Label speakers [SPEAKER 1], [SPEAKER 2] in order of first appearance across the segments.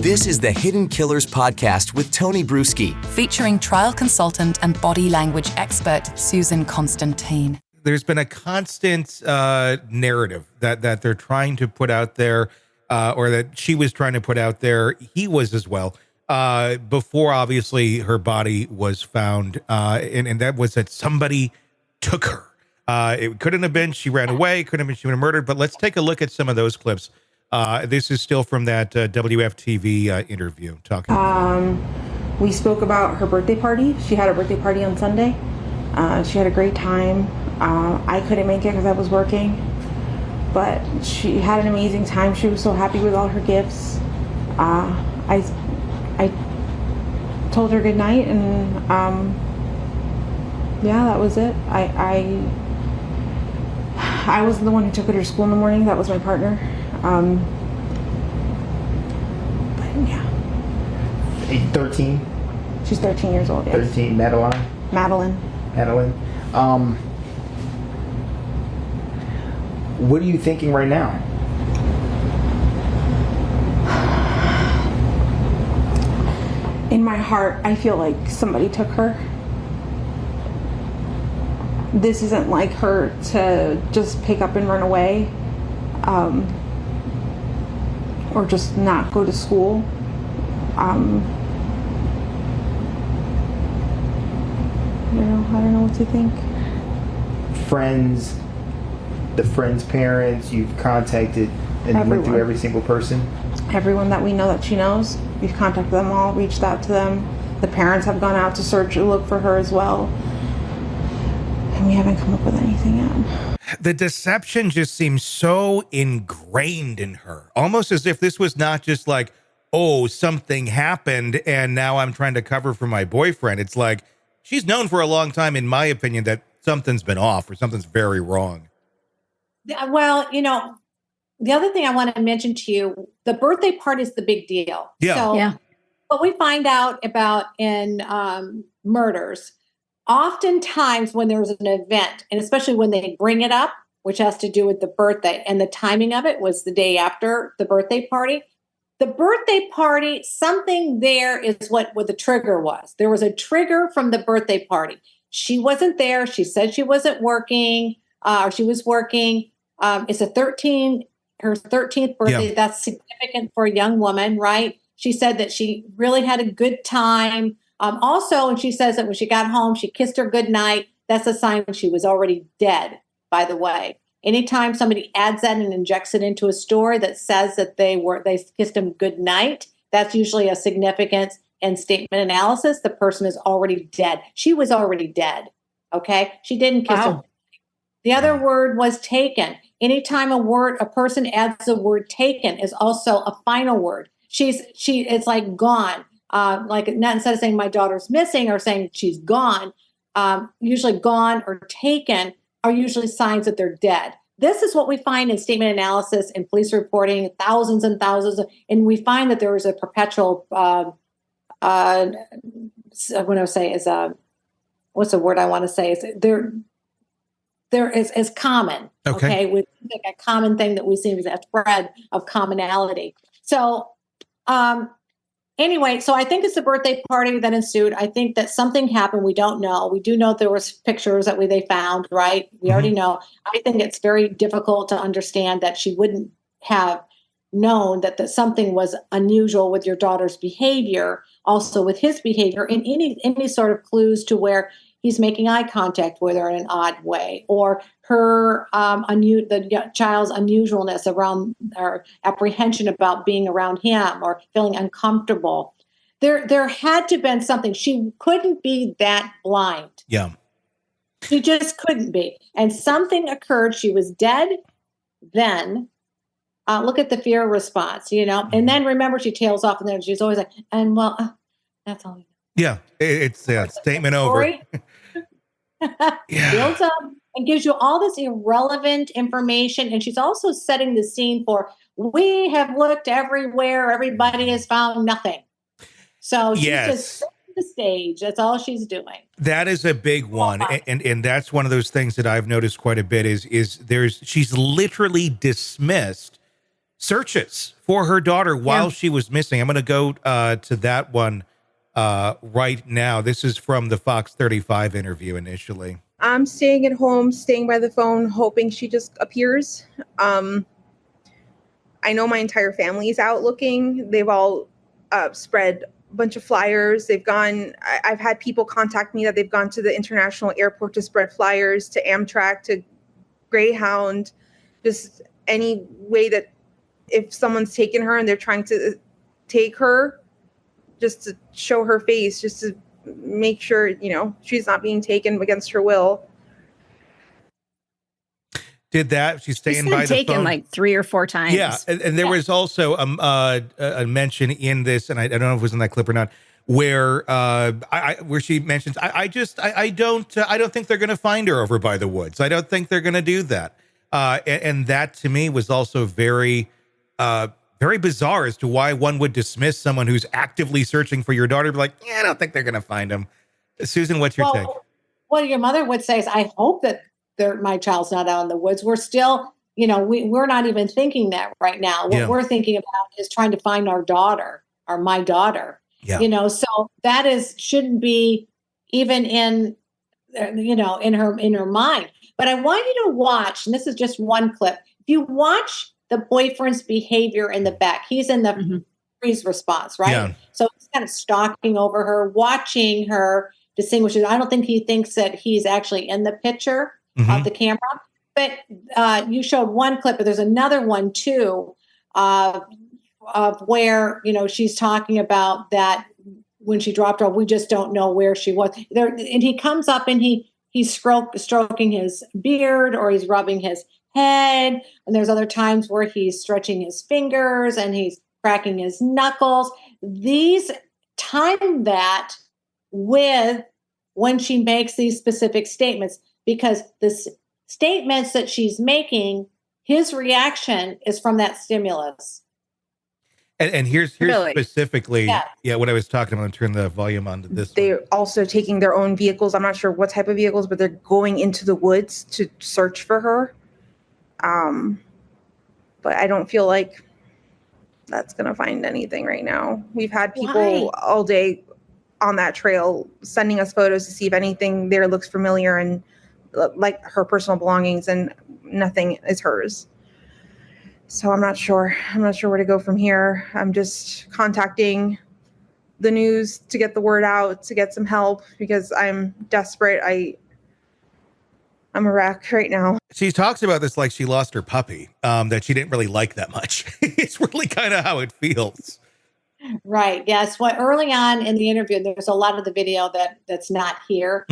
[SPEAKER 1] This is the Hidden Killers podcast with Tony Brueski,
[SPEAKER 2] featuring trial consultant and body language expert Susan Constantine.
[SPEAKER 3] There's been a constant narrative that they're trying to put out there, or that she was trying to put out there. He was as well. Before, obviously, her body was found, and that was that somebody took her. It couldn't have been she ran away, couldn't have been she was murdered, but let's take a look at some of those clips. This is still from that WFTV interview.
[SPEAKER 4] We spoke about her birthday party. She had a birthday party on Sunday. She had a great time. I couldn't make it because I was working, but she had an amazing time. She was so happy with all her gifts. I told her good night, and yeah, that was it. I wasn't the one who took her to school in the morning. That was my partner. But yeah.
[SPEAKER 5] 13?
[SPEAKER 4] She's 13 years old, yes.
[SPEAKER 5] 13, Madeline?
[SPEAKER 4] Madeline.
[SPEAKER 5] What are you thinking right now?
[SPEAKER 4] In my heart, I feel like somebody took her. This isn't like her to just pick up and run away, or just not go to school. I don't know what to think.
[SPEAKER 5] Friends, the friends' parents, you've contacted and
[SPEAKER 4] Everyone.
[SPEAKER 5] went through every single person?
[SPEAKER 4] Everyone that we know that she knows, we've contacted them all, reached out to them. The parents have gone out to search and look for her as well. And we haven't come up with anything yet.
[SPEAKER 3] The deception just seems so ingrained in her, almost as if this was not just like, oh, something happened and now I'm trying to cover for my boyfriend. It's like she's known for a long time, in my opinion, that something's been off or something's very wrong.
[SPEAKER 6] Well, the other thing I want to mention to you, the birthday party is the big deal.
[SPEAKER 3] Yeah.
[SPEAKER 6] So
[SPEAKER 2] Yeah.
[SPEAKER 6] what we find out about in murders, oftentimes when there's an event, and especially when they bring it up, which has to do with the birthday, and the timing of it was the day after the birthday party. The birthday party, something there is what the trigger was. There was a trigger from the birthday party. She wasn't there. She said she wasn't working, or she was working. It's her 13th birthday.
[SPEAKER 3] Yeah.
[SPEAKER 6] That's significant for a young woman, right? She said that she really had a good time. Also, and she says that when she got home, she kissed her goodnight. That's a sign she was already dead, by the way. Anytime somebody adds that and injects it into a story that says that they kissed him goodnight, that's usually a significance in statement analysis. The person is already dead. She was already dead. Okay. She didn't kiss her. The other word was taken. Anytime a person adds the word taken is also a final word. It's like gone. Like not instead of saying my daughter's missing or saying she's gone, usually gone or taken are usually signs that they're dead. This is what we find in statement analysis and police reporting, thousands and thousands, and we find that there is a perpetual, what I say is what's the word I want to say? Is there is common. Okay. With like a common thing that we see as a thread of commonality. So, anyway, so I think it's the birthday party that ensued. I think that something happened. We don't know. We do know there was pictures that they found, right? We already know. I think it's very difficult to understand that she wouldn't have known that something was unusual with your daughter's behavior, also with his behavior, and any sort of clues to where he's making eye contact with her in an odd way, or her the child's unusualness around or apprehension about being around him or feeling uncomfortable. There had to have been something. She couldn't be that blind.
[SPEAKER 3] Yeah.
[SPEAKER 6] She just couldn't be. And something occurred. She was dead then. Look at the fear response, And then remember, she tails off, and then she's always like, and well, that's all.
[SPEAKER 3] Yeah. It's statement over. Yeah.
[SPEAKER 6] Builds up and gives you all this irrelevant information. And she's also setting the scene for, we have looked everywhere. Everybody has found nothing. So she's just setting the stage. That's all she's doing.
[SPEAKER 3] That is a big one. And that's one of those things that I've noticed quite a bit is she's literally dismissed searches for her daughter while she was missing. I'm going to go to that one right now. This is from the Fox 35 interview initially.
[SPEAKER 4] I'm staying at home, staying by the phone, hoping she just appears. I know my entire family is out looking. They've all spread a bunch of flyers. I've had people contact me that they've gone to the international airport to spread flyers, to Amtrak, to Greyhound, just any way that if someone's taken her and they're trying to take her, just to show her face, just to make sure, she's not being taken against her will.
[SPEAKER 3] Did that. She's staying by the
[SPEAKER 7] taken
[SPEAKER 3] phone.
[SPEAKER 7] like 3 or 4 times.
[SPEAKER 3] Yeah. And there was also a mention in this, and I don't know if it was in that clip or not, where where she mentions, I don't think they're going to find her over by the woods. I don't think they're going to do that. And that to me was also very bizarre as to why one would dismiss someone who's actively searching for your daughter. Be like, I don't think they're going to find him. Susan, what's your take?
[SPEAKER 6] What your mother would say is, I hope that my child's not out in the woods. We're still, we're not even thinking that right now. What we're thinking about is trying to find our daughter, or my daughter. Yeah. So that shouldn't be even in her mind. But I want you to watch, and this is just one clip. If you watch the boyfriend's behavior in the back, he's in the freeze response, right? Yeah. So he's kind of stalking over her, watching her, distinguishes. I don't think he thinks that he's actually in the picture of the camera. But you showed one clip, but there's another one too, of where, she's talking about that when she dropped her, we just don't know where she was there. And he comes up and he's stroking his beard, or he's rubbing his head. And there's other times where he's stretching his fingers and he's cracking his knuckles. These time that with when she makes these specific statements, because the statements that she's making, his reaction is from that stimulus.
[SPEAKER 3] And here's
[SPEAKER 7] really?
[SPEAKER 3] Specifically, what I was talking about. Turn the volume on to this.
[SPEAKER 4] They're also taking their own vehicles. I'm not sure what type of vehicles, but they're going into the woods to search for her. But I don't feel like that's going to find anything right now. We've had people all day on that trail sending us photos to see if anything there looks familiar and like her personal belongings, and nothing is hers. So I'm not sure where to go from here. I'm just contacting the news to get the word out, to get some help, because I'm desperate. I'm a wreck right now.
[SPEAKER 3] She talks about this like she lost her puppy, that she didn't really like that much. It's really kind of how it feels.
[SPEAKER 6] Right. Yes. Well, early on in the interview, there's a lot of the video that's not here.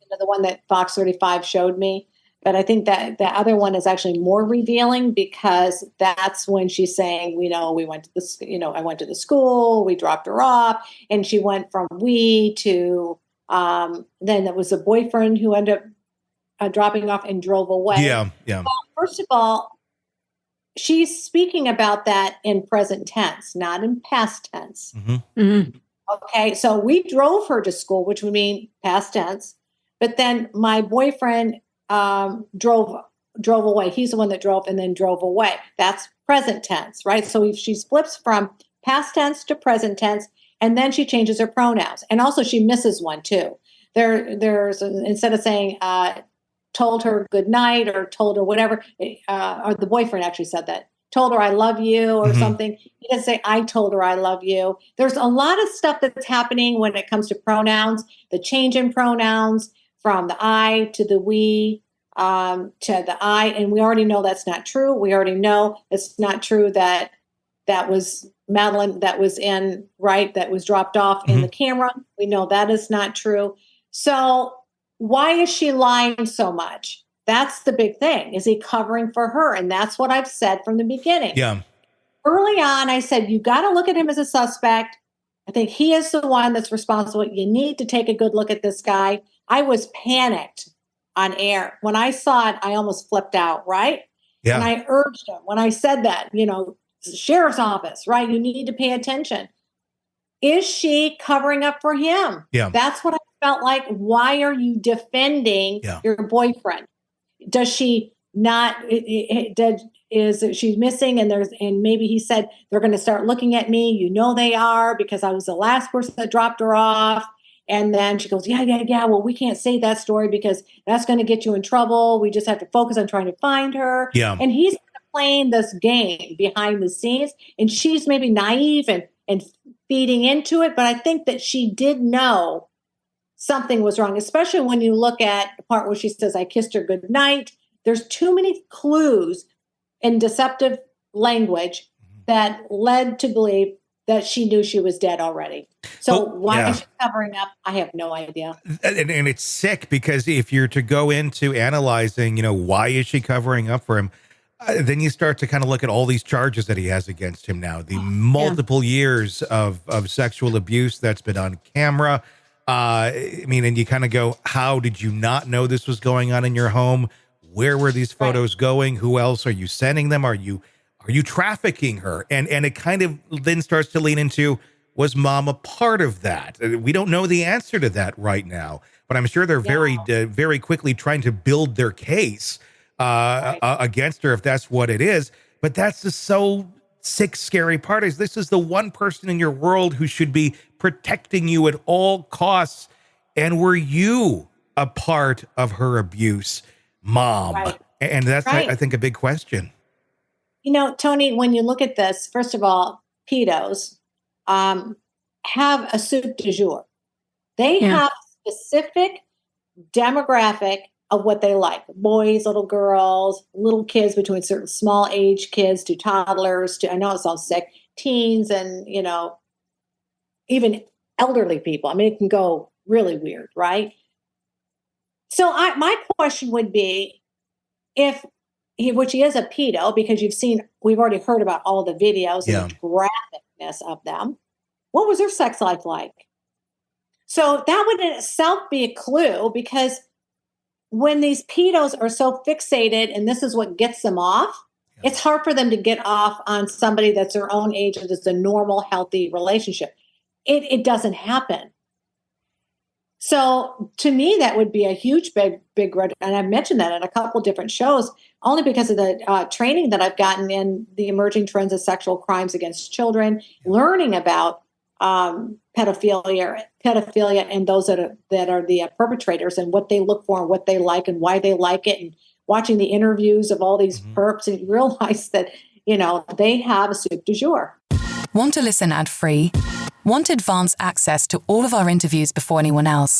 [SPEAKER 6] The one that Fox 35 showed me. But I think that the other one is actually more revealing, because that's when she's saying, we went to the, I went to the school, we dropped her off, and she went from we to, then it was a boyfriend who ended up dropping off and drove away. Yeah. Well, first of all, she's speaking about that in present tense, not in past tense. Okay. So we drove her to school, which would mean past tense. But then my boyfriend drove away. He's the one that drove and then drove away. That's present tense, right? So she flips from past tense to present tense, and then she changes her pronouns. And also she misses one too. There's instead of saying told her good night or told her whatever, or the boyfriend actually said that, told her I love you or something. He doesn't say I told her I love you. There's a lot of stuff that's happening when it comes to pronouns, the change in pronouns, from the I to the we, to the I, and we already know that's not true. We already know it's not true that was Madeline that was that was dropped off in the camera. We know that is not true. So why is she lying so much? That's the big thing. Is he covering for her? And that's what I've said from the beginning. Yeah. Early on, I said, you got to look at him as a suspect. I think he is the one that's responsible. You need to take a good look at this guy. I was panicked on air. When I saw it, I almost flipped out, right? Yeah. And I urged him when I said that, sheriff's office, right? You need to pay attention. Is she covering up for him? Yeah. That's what I felt like. Why are you defending your boyfriend? Does she not, she's missing, and maybe he said they're going to start looking at me. You know they are, because I was the last person that dropped her off. And then she goes, yeah. Well, we can't say that story because that's going to get you in trouble. We just have to focus on trying to find her.
[SPEAKER 3] Yeah.
[SPEAKER 6] And he's playing this game behind the scenes, and she's maybe naive and feeding into it. But I think that she did know something was wrong, especially when you look at the part where she says, I kissed her goodnight. There's too many clues in deceptive language that led to believe that she knew she was dead already. So why is she covering up? I have no idea.
[SPEAKER 3] And it's sick, because if you're to go into analyzing, why is she covering up for him? Then you start to kind of look at all these charges that he has against him now, the multiple years of sexual abuse that's been on camera. And you kind of go, how did you not know this was going on in your home? Where were these photos going? Who else are you sending them? Are you trafficking her? And it kind of then starts to lean into, was mom a part of that? We don't know the answer to that right now, but I'm sure they're very quickly trying to build their case against her, if that's what it is. But that's the so sick, scary part, is this is the one person in your world who should be protecting you at all costs. And were you a part of her abuse, mom?
[SPEAKER 6] Right.
[SPEAKER 3] And that's, I think, a big question.
[SPEAKER 6] Tony, when you look at this, first of all, pedos have a soup du jour. They have a specific demographic of what they like. Boys, little girls, little kids between certain small age kids to toddlers to, I know it sounds sick, teens, and, even elderly people. I mean, it can go really weird, right? So my question would be, which he is a pedo, because we've already heard about all the videos and the graphicness of them. What was their sex life like? So that would in itself be a clue, because when these pedos are so fixated and this is what gets them off, it's hard for them to get off on somebody that's their own age and is a normal, healthy relationship. It doesn't happen. So to me, that would be a huge, big red. And I've mentioned that in a couple different shows, only because of the training that I've gotten in the emerging trends of sexual crimes against children, learning about pedophilia, and those that are the perpetrators, and what they look for and what they like and why they like it, and watching the interviews of all these perps, and you realize that, they have a soup du jour.
[SPEAKER 2] Want to listen ad-free? Want advanced access to all of our interviews before anyone else?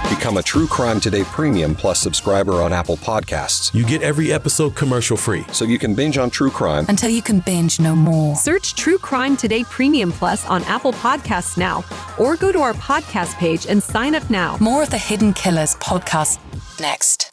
[SPEAKER 7] Become a True Crime Today Premium Plus subscriber on Apple Podcasts.
[SPEAKER 8] You get every episode commercial-free,
[SPEAKER 7] so you can binge on true crime
[SPEAKER 2] until you can binge no more.
[SPEAKER 9] Search True Crime Today Premium Plus on Apple Podcasts now, or go to our podcast page and sign up now.
[SPEAKER 2] More of the Hidden Killers podcast next.